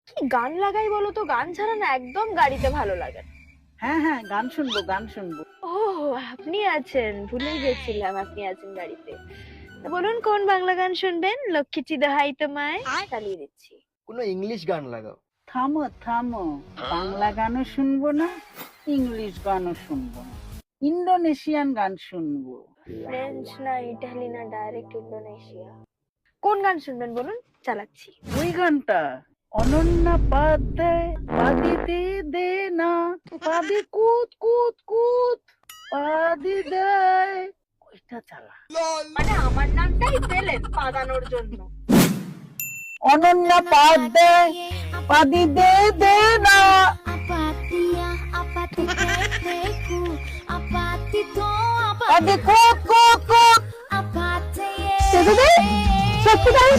কি গান লাগাই বলো তো? গান ছাড়া না একদম গাড়িতে ভালো লাগে না। হ্যাঁ হ্যাঁ, গান শুনবো গান শুনবো। ও, আপনি আছেন, ভুলে গেছিলাম আপনি আছেন গাড়িতে। তা বলুন কোন বাংলা গান শুনবেন? লক্ষ্মীটি দোহাই তোমায় চালিয়ে দিচ্ছি। কোনো ইংলিশ গান লাগাও। থামো থামো, বাংলা গানও শুনবো না, ইংলিশ গানও শুনবো না, ইন্দোনেশিয়ান গান শুনবো। ফ্রেঞ্চ না ইটালি না ডাইরেক্ট ইন্দোনেশিয়া। কোন গান শুনবেন বলুন, চালাচ্ছি। ওই গানটা, অনন্যা পাদ দেয় পাদি দে দে না, পাদি কুত কুত কুত, পাদি দেয়, ওইটা চালা। মানে আমার নামটাই পেলেন পাদানোর জন্য। অনন্যা পাদ দেয় পাদি দে দে না। পাদি কুত কুত কুত। সত্যি তাই,